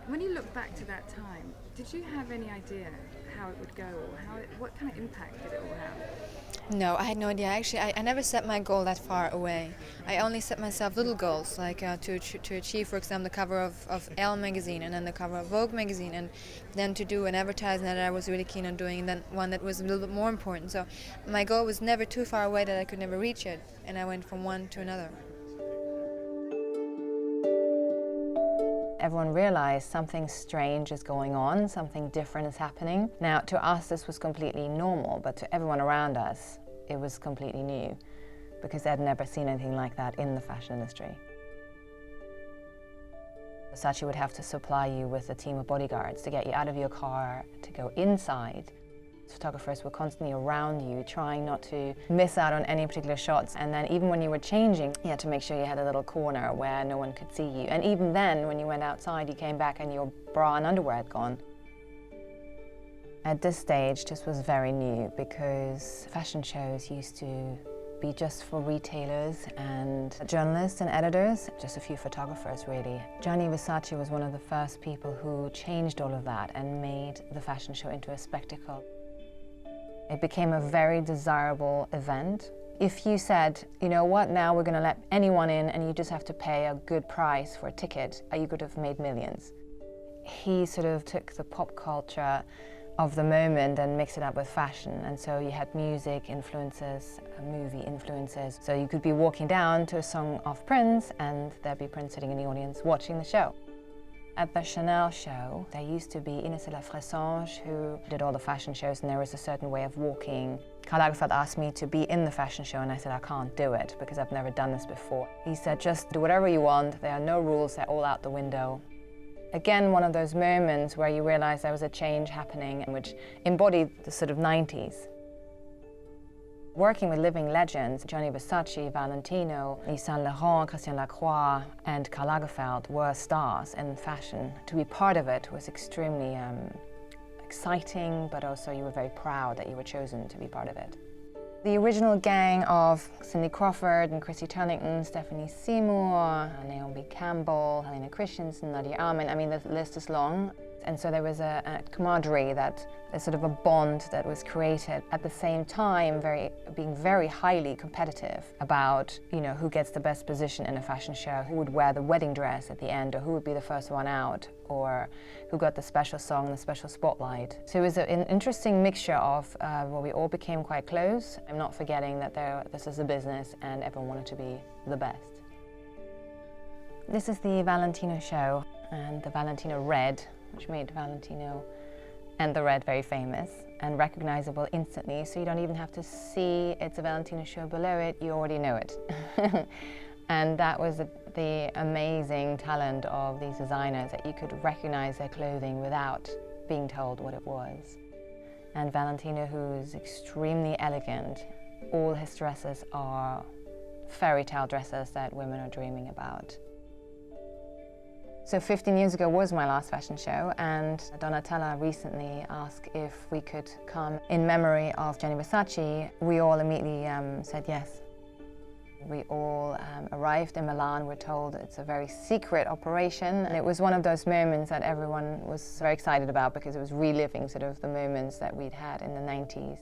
When you look back to that time, did you have any idea how it would go, or what kind of impact did it all have? No, I had no idea. Actually, I never set my goal that far away. I only set myself little goals, like to achieve, for example, the cover of Elle magazine, and then the cover of Vogue magazine, and then to do an advertisement that I was really keen on doing, and then one that was a little bit more important. So my goal was never too far away that I could never reach it, and I went from one to another. Everyone realized something strange is going on, something different is happening. Now, to us, this was completely normal, but to everyone around us, it was completely new, because they'd never seen anything like that in the fashion industry. Versace would have to supply you with a team of bodyguards to get you out of your car, to go inside. Photographers were constantly around you, trying not to miss out on any particular shots. And then even when you were changing, you had to make sure you had a little corner where no one could see you. And even then, when you went outside, you came back and your bra and underwear had gone. At this stage, this was very new, because fashion shows used to be just for retailers and journalists and editors, just a few photographers really. Gianni Versace was one of the first people who changed all of that and made the fashion show into a spectacle. It became a very desirable event. If you said, you know what, now we're going to let anyone in and you just have to pay a good price for a ticket, you could have made millions. He sort of took the pop culture of the moment and mixed it up with fashion, and so you had music influences, movie influences. So you could be walking down to a song of Prince and there'd be Prince sitting in the audience watching the show. At the Chanel show, there used to be Ines La Fressange, who did all the fashion shows, and there was a certain way of walking. Karl Lagerfeld asked me to be in the fashion show, and I said, I can't do it, because I've never done this before. He said, just do whatever you want, there are no rules, they're all out the window. Again, one of those moments where you realize there was a change happening, which embodied the sort of 90s. Working with living legends, Gianni Versace, Valentino, Yves Saint Laurent, Christian Lacroix, and Karl Lagerfeld were stars in fashion. To be part of it was extremely exciting, but also you were very proud that you were chosen to be part of it. The original gang of Cindy Crawford and Chrissy Turlington, Stephanie Seymour, Naomi Campbell, Helena Christensen, Nadia Armin, I mean the list is long. And so there was a camaraderie, a sort of a bond that was created. At the same time, being very highly competitive about, you know, who gets the best position in a fashion show, who would wear the wedding dress at the end, or who would be the first one out, or who got the special song, the special spotlight. So it was an interesting mixture of where we all became quite close. I'm not forgetting that this is a business and everyone wanted to be the best. This is the Valentino show, and the Valentino red, which made Valentino and the red very famous and recognizable instantly, so you don't even have to see it's a Valentino show below it, you already know it. And that was the amazing talent of these designers, that you could recognize their clothing without being told what it was. And Valentino, who's extremely elegant, all his dresses are fairy tale dresses that women are dreaming about. So 15 years ago was my last fashion show, and Donatella recently asked if we could come in memory of Gianni Versace. We all immediately said yes. We all arrived in Milan. We're told it's a very secret operation. And it was one of those moments that everyone was very excited about, because it was reliving sort of the moments that we'd had in the 90s.